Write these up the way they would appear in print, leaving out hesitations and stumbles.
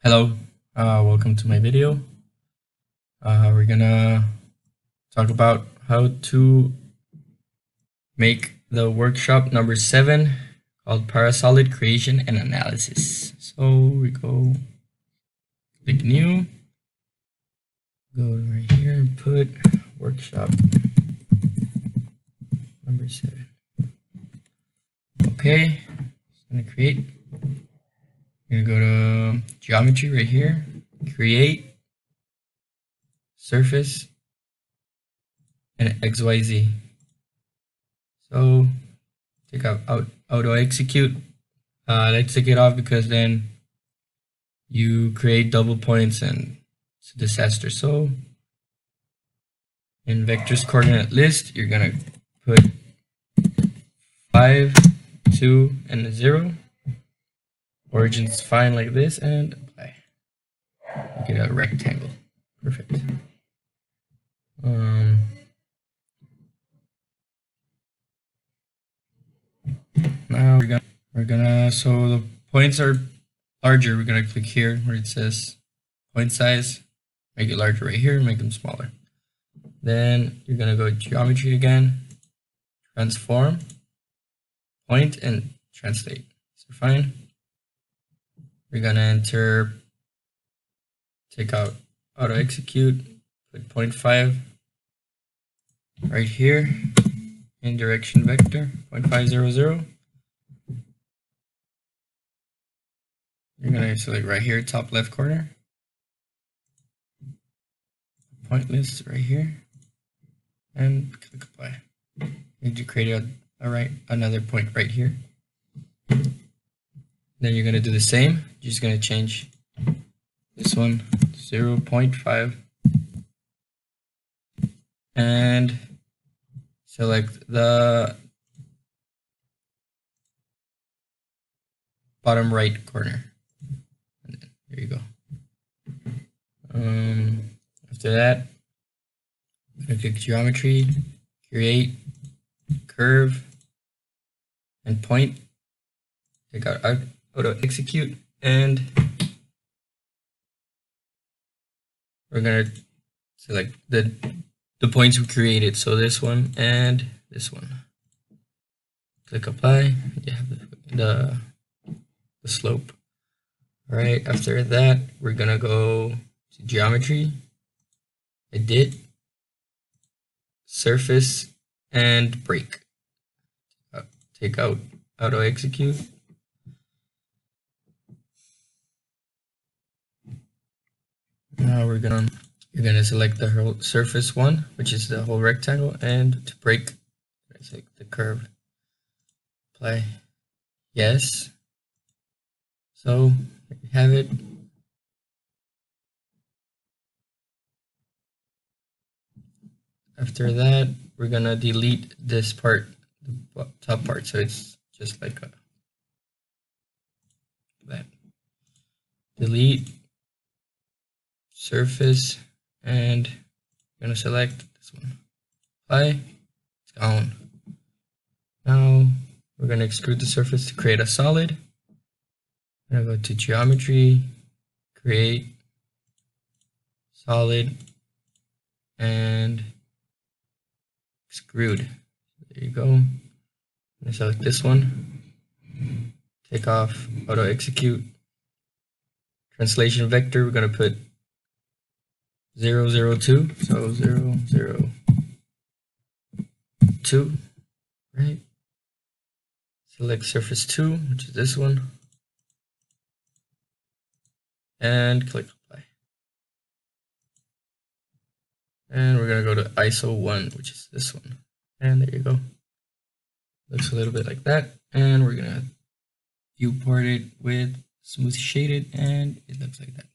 Hello, welcome to my video. We're gonna talk about how to make the workshop number 7 called Parasolid Creation and Analysis. So we go click new, go right here and put workshop number 7. Okay, it's gonna create. You're gonna go to geometry right here, create, surface, and XYZ. So take out auto execute. Let's take it off because then you create double points and it's a disaster. So in vectors coordinate list, you're gonna put 5, 2, and a 0. Origin's fine like this, and apply. You get a rectangle. Perfect. Now we're gonna so the points are larger. We're gonna click here where it says point size, make it larger right here, make them smaller. Then you're gonna go geometry again, transform, point, and translate. So fine. We're gonna enter, take out auto execute, put 0.5 right here in direction vector 0.500. You're gonna select right here, top left corner, point list right here, and click apply. You need to create another point right here. Then you're gonna do the same. You're just gonna change this one 0.5 and select the bottom right corner. And then, there you go. After that, I'm gonna click geometry, create, curve, and point. Take out auto execute, and we're gonna select the points we created. So this one and this one. Click apply. You have the slope. All right. After that, we're gonna go to geometry, edit, surface, and break. Take out auto execute. Now you're gonna select the whole surface one, which is the whole rectangle, and to break, select the curve. Apply. Yes. So there you have it. After that, we're gonna delete this part, the top part, so it's just like that. Delete. Surface, and I'm gonna select this one. Apply. It's gone. Now we're gonna extrude the surface to create a solid. I'm gonna go to geometry, create, solid, and extrude. There you go. I'm gonna select this one. Take off auto execute. Translation vector, we're gonna put 002, so 002, right? Select surface 2, which is this one, and click apply. And we're gonna go to ISO 1, which is this one, and there you go. Looks a little bit like that, and we're gonna viewport it with smooth shaded, and it looks like that,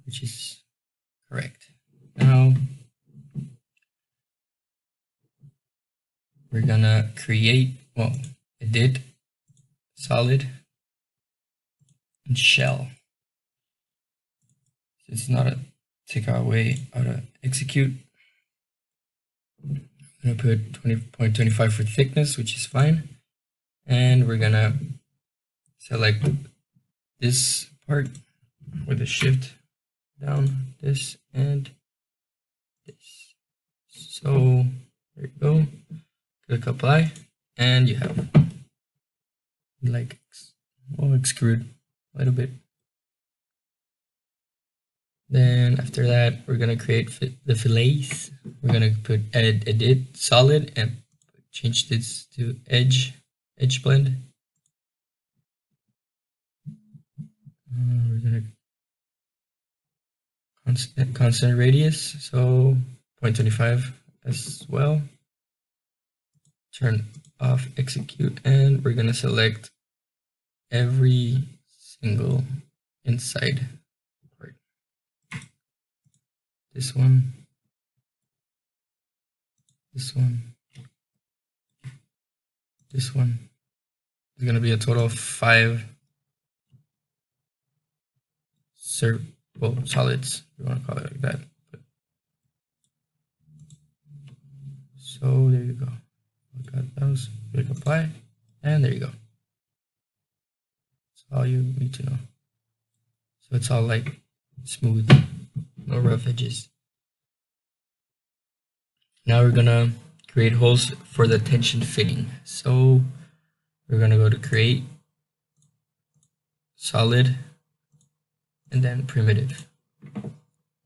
which is correct. Now we're gonna create, edit, solid, and shell. It's not a take away auto execute. I'm gonna put 20.25 for thickness, which is fine, and we're gonna select this part with the shift down, this and this. So there you go. Click apply, and you have like, well, extrude a little bit. Then after that, we're gonna create the fillets. We're gonna put edit solid and change this to edge blend. We're gonna constant radius, so 0.25 as well. Turn off execute, and we're gonna select every single inside part. This one, this one, this one. There's gonna be a total of 5 solids, if you want to call it like that. So there you go. We got those. Click apply, and there you go. That's all you need to know. So it's all like smooth, no rough edges. Now we're gonna create holes for the tension fitting. So we're gonna go to create, solid, and then primitive. I'm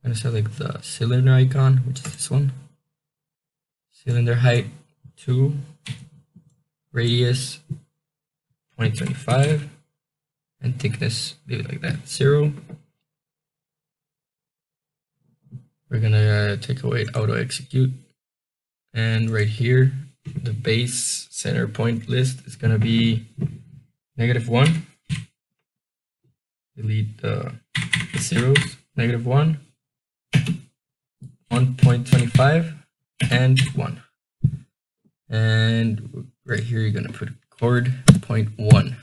gonna select the cylinder icon, which is this one. Cylinder height 2, radius 0.25, and thickness, leave it like that, 0. We're gonna take away auto execute, and right here, the base center point list is gonna be -1. Delete the zeros, -1, 1.25, and 1. And right here, you're gonna put chord 0.1.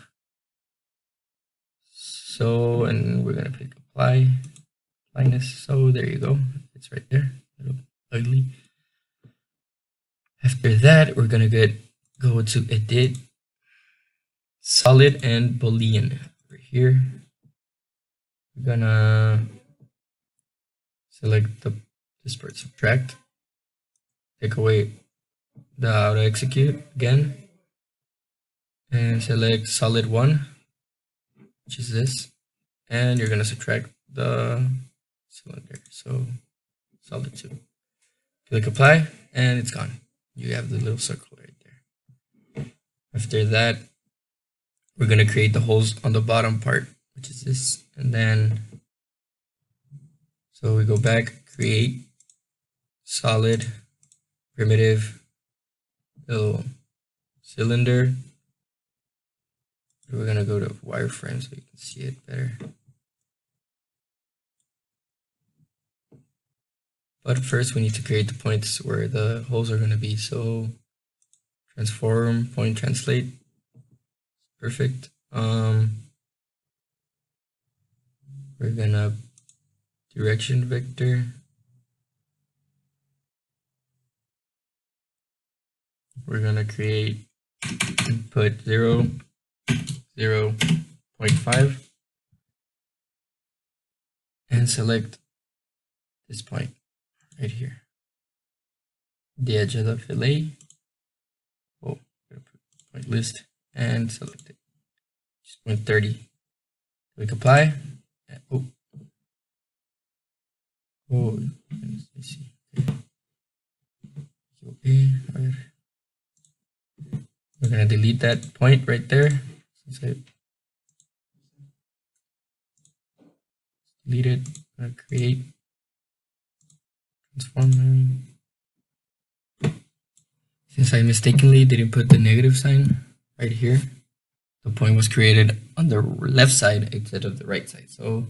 So, and we're gonna pick appliness. So there you go. It's right there. A little ugly. After that, we're gonna go to edit, solid, and boolean. Right here, we're gonna select this part, subtract, take away the auto execute again, and select solid 1, which is this, and you're gonna subtract the cylinder, so solid 2. Click apply, and it's gone. You have the little circle right there. After that, we're gonna create the holes on the bottom part, which is this, and then so we go back, create, solid, primitive, little cylinder. We're gonna go to wireframe so you can see it better. But first we need to create the points where the holes are gonna be. So transform, point translate, perfect. We're gonna direction vector. We're gonna create input 0, 0.5, and select this point right here, the edge of the fillet. Oh, point list, and select it. Just 0.30. Click apply. Oh, let's see. Okay, we're gonna delete that point right there. Since I delete it, I'm gonna create transform. Since I mistakenly didn't put the negative sign right here, the point was created on the left side instead of the right side. So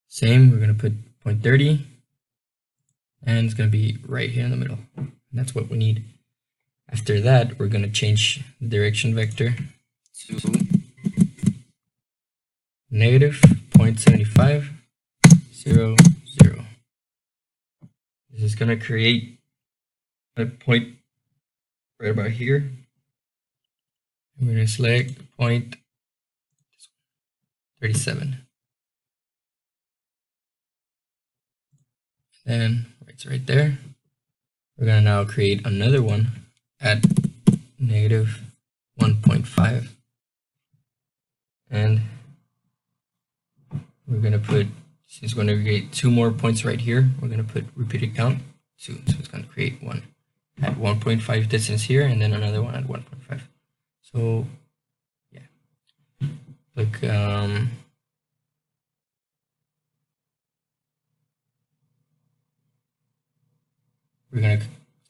same, we're gonna put 0.30, and it's gonna be right here in the middle. And that's what we need. After that, we're gonna change the direction vector to -0.75, 0, 0. This is gonna create a point right about here. I'm gonna select point 37. Then it's right there. We're gonna now create another one at negative 1.5, and we're gonna put, since we're gonna create 2 more points right here, we're gonna put repeated count 2, so it's gonna create one at 1.5 distance here, and then another one at 1.5. So yeah, like we're gonna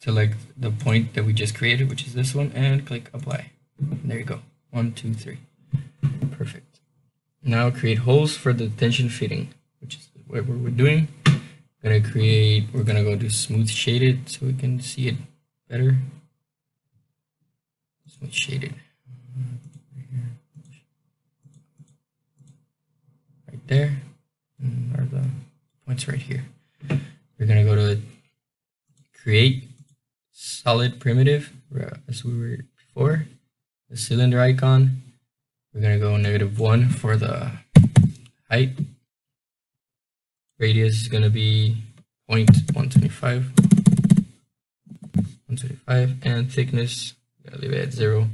select the point that we just created, which is this one, and click apply. And there you go. 1, 2, 3. Perfect. Now create holes for the tension fitting, which is what we're doing. We're gonna go to smooth shaded so we can see it better. Smooth shaded. Right there. And are the points right here. We're gonna go to create solid primitive as we were before. The cylinder icon. We're gonna go -1 for the height. Radius is gonna be 0.125. 125, and thickness, gotta leave it at 0.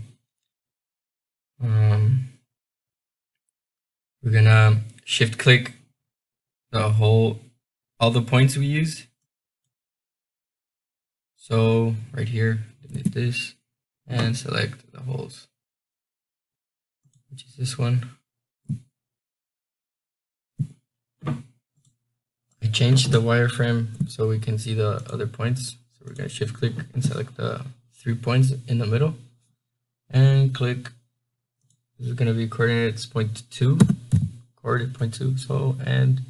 We're gonna shift click all the points we used. So right here, delete this and select the holes, which is this one. I changed the wireframe so we can see the other points. So we're gonna shift click and select the 3 points in the middle and click. This is gonna be coordinates 0.2, coordinate 0.2, so, and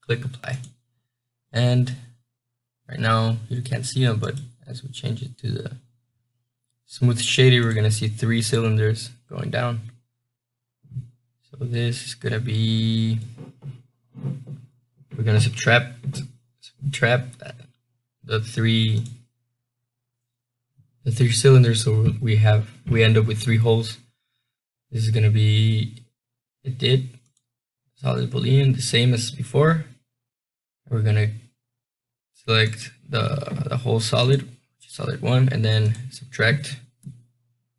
click apply. And right now you can't see them, but as we change it to the smooth shaded, we're gonna see 3 cylinders going down. So this is gonna be, we're gonna subtract the three cylinders, so we end up with 3 holes. This is gonna be solid boolean, the same as before. We're gonna select the whole solid, which is solid 1, and then subtract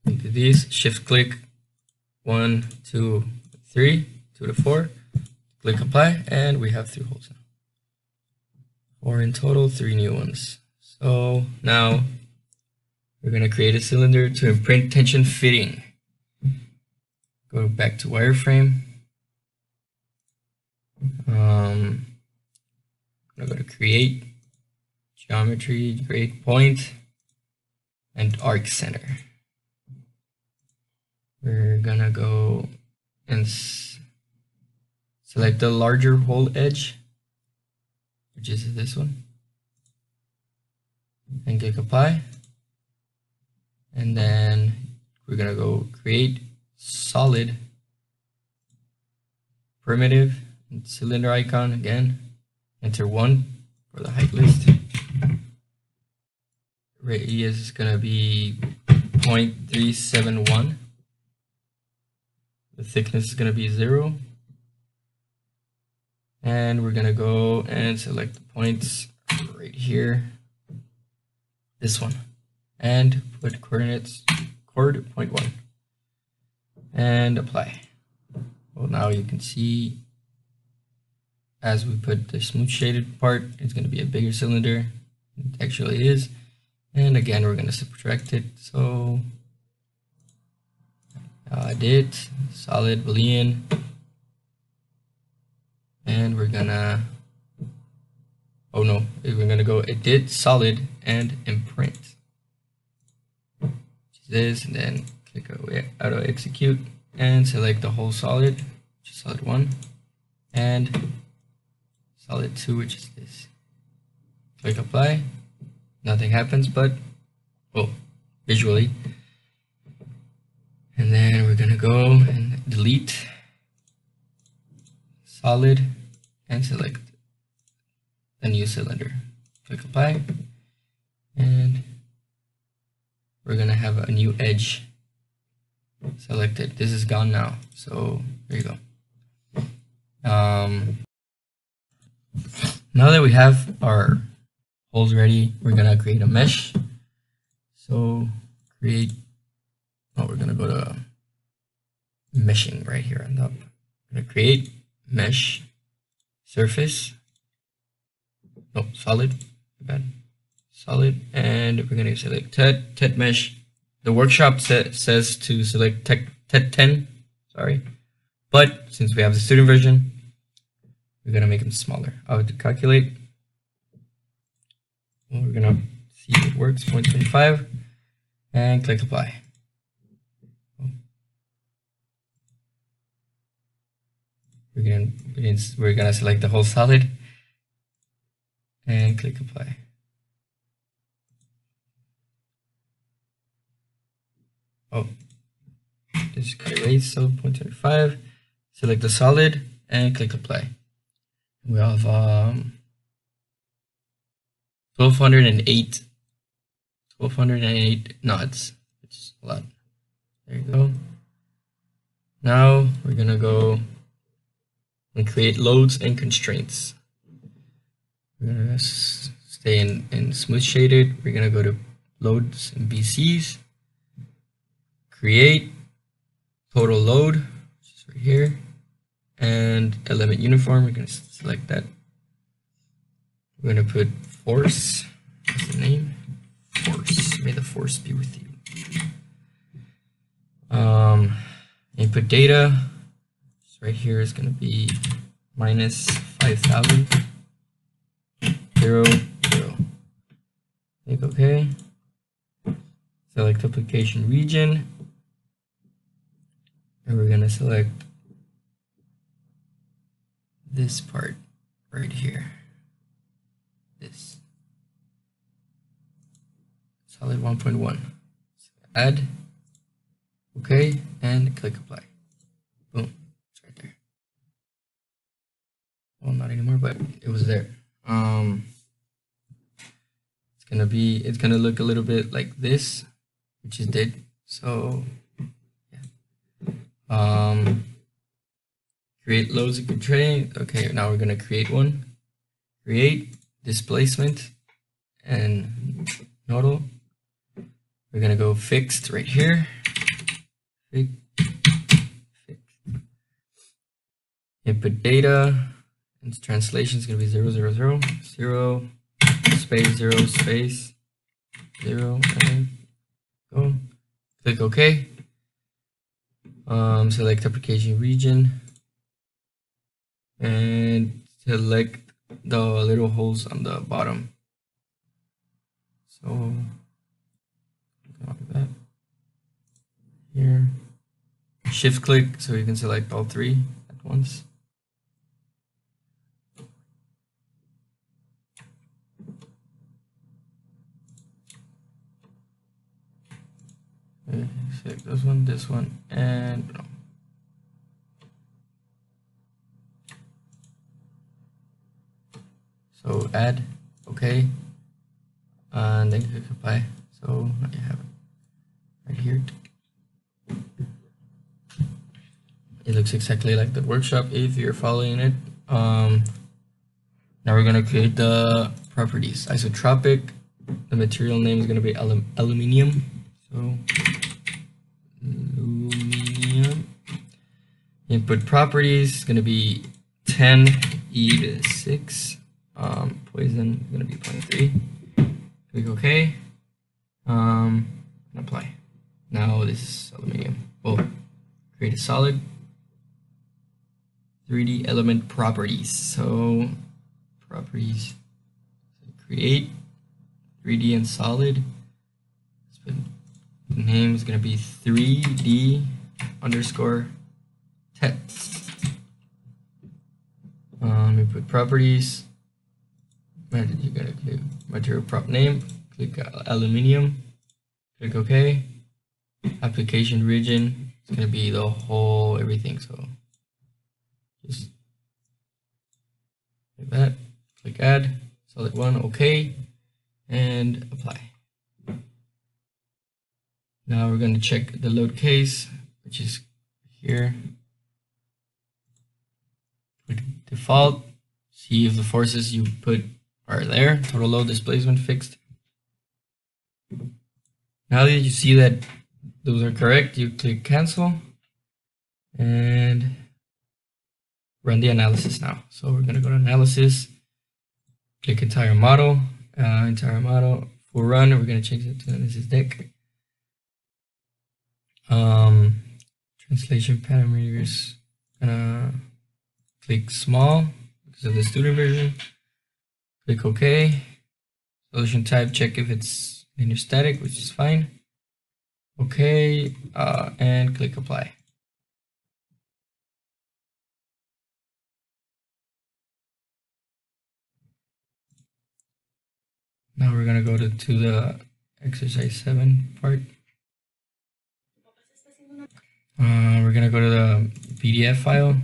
into these, shift click 1, 2, 3, 2 to 4, click apply, and we have 3 holes now. 4 in total, 3 new ones. So now we're gonna create a cylinder to imprint tension fitting. Go back to wireframe. I'm gonna go to create, geometry, create point, and arc center. We're gonna go and select the larger hole edge, which is this one, and click apply. And then we're gonna go create solid primitive and cylinder icon again. Enter 1 for the height list. Radius is gonna be 0.371. The thickness is gonna be 0. And we're gonna go and select the points right here, this one, and put coordinates chord 0.1 and apply. Well, now you can see as we put the smooth shaded part, it's going to be a bigger cylinder. It actually is. And again, we're going to subtract it. So I did solid boolean, and we're gonna, oh no, we're gonna go edit solid and imprint, which is this, and then click auto execute and select the whole solid, which is solid 1, and solid 2, which is this. Click apply. Nothing happens, but well, visually. And then we're gonna go and delete solid and select a new cylinder. Click apply, and we're gonna have a new edge selected. This is gone now, so there you go. Now that we have our holes ready, we're gonna create a mesh. So we're gonna go to meshing right here on top. I'm gonna create mesh surface. No, solid. Bad. Solid, and we're gonna select TED mesh. The workshop says to select TED 10. Sorry, but since we have the student version, we're gonna make them smaller. I would calculate. Well, we're gonna see if it works. 0.25, and click apply. We're gonna select the whole solid and click apply. Oh, this got erased, so 0.25. Select the solid and click apply. We have 1208 nods, which is a lot. There you go. Now we're gonna go and create loads and constraints. We're gonna stay in smooth shaded. We're gonna go to loads and BCs. Create total load, which is right here, and element uniform. We're going to select that. We're going to put force. What's the name? Force. May the force be with you. Input data. So right here is going to be minus 5,000. 0, 0. Click OK. Select application region. And we're going to select this part right here. This. Solid 1.1. Add. Okay. And click apply. Boom. It's right there. Well, not anymore, but it was there. It's gonna look a little bit like this, which it did. So create loads and constraint. Okay, now we're gonna create one. Create displacement and nodal. We're gonna go fixed right here. Fixed. Input data, and translation is gonna be 0, 0, 0, 0, space 0, space 0, and go. Click OK. Select application region and select the little holes on the bottom. So like that. Here, shift click so you can select all three at once. Select this one, and no. So add, okay, and then click apply. So now you have it right here. It looks exactly like the workshop if you're following it. Now we're gonna create the properties. Isotropic. The material name is gonna be aluminium. So aluminium. Input properties is gonna be 10 e to 6. Poison is gonna be 0.3. Click OK. And apply. Now this is aluminium. Oh, create a solid. 3D element properties. So properties. Create 3D and solid. The name is gonna be 3D underscore text. Input properties. You're gonna click material prop name. Click aluminium. Click OK. Application region. It's gonna be the whole everything. So just like that. Click add. Solid 1. OK. And apply. Now we're going to check the load case, which is here. Default see if the forces you put are there. Total load, displacement fixed. Now that you see that those are correct, you click cancel and run the analysis now. So we're gonna go to analysis, click entire model, full run. We're gonna change it to analysis deck. Translation parameters, gonna click small because of the student version. Click OK. Solution type, check if it's linear static, which is fine. OK, and click apply. Now we're gonna go to the exercise 7 part. We're gonna go to the PDF file,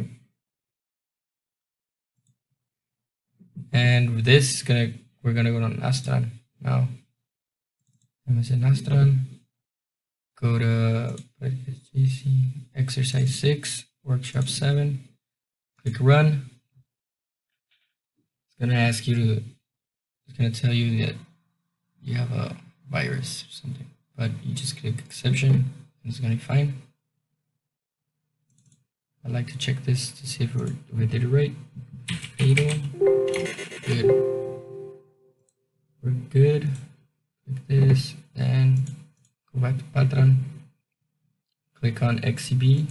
and with this we're gonna go to Nastran now. MS Nastran. Go to exercise 6, workshop 7. Click run. It's gonna ask you to. It's gonna tell you that you have a virus or something, but you just click exception, and it's gonna be fine. I'd like to check this to see if we did it right. Fatal. Good. We're good. Click this, then go back to Patran. Click on XCB.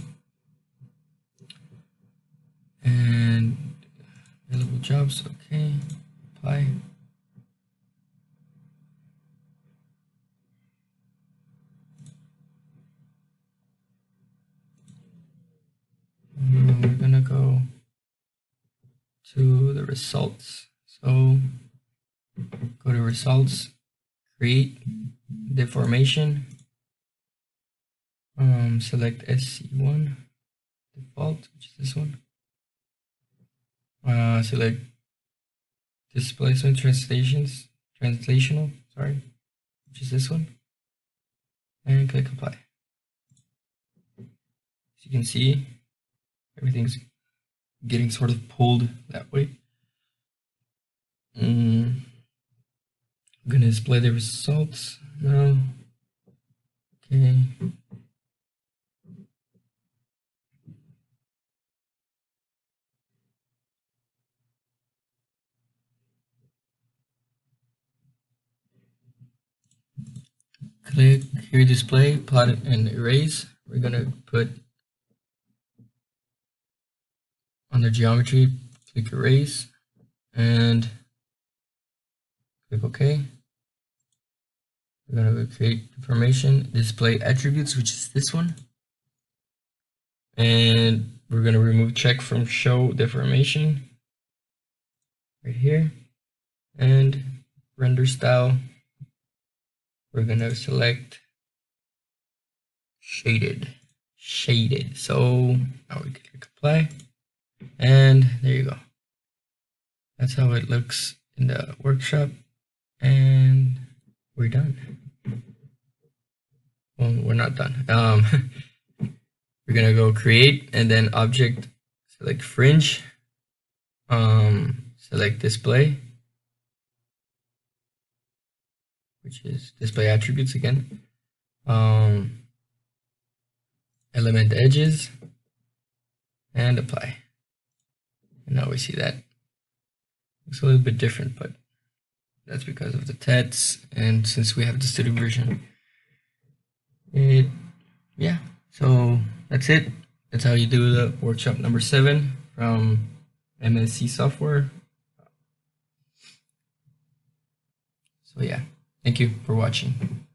And available jobs, okay. Apply. We're gonna go to the results. So go to results, create deformation, select SC1 default, which is this one. Select displacement translational, sorry, which is this one, and click apply. As you can see, everything's getting sort of pulled that way. I'm gonna display the results now. Okay. Click here, display, plot it, and erase. We're gonna put under geometry, click erase, and click OK. We're gonna go create deformation, display attributes, which is this one, and we're gonna remove check from show deformation right here, and render style. We're gonna select shaded. So now we click apply, and there you go. That's how it looks in the workshop, and we're done. Well, we're not done. We're gonna go create, and then object, select fringe, select display, which is display attributes again, element edges, and apply. And now we see that looks a little bit different, but that's because of the TEDs, and since we have the student version. Yeah, so that's it. That's how you do the workshop number 7 from MSC software. So yeah, thank you for watching.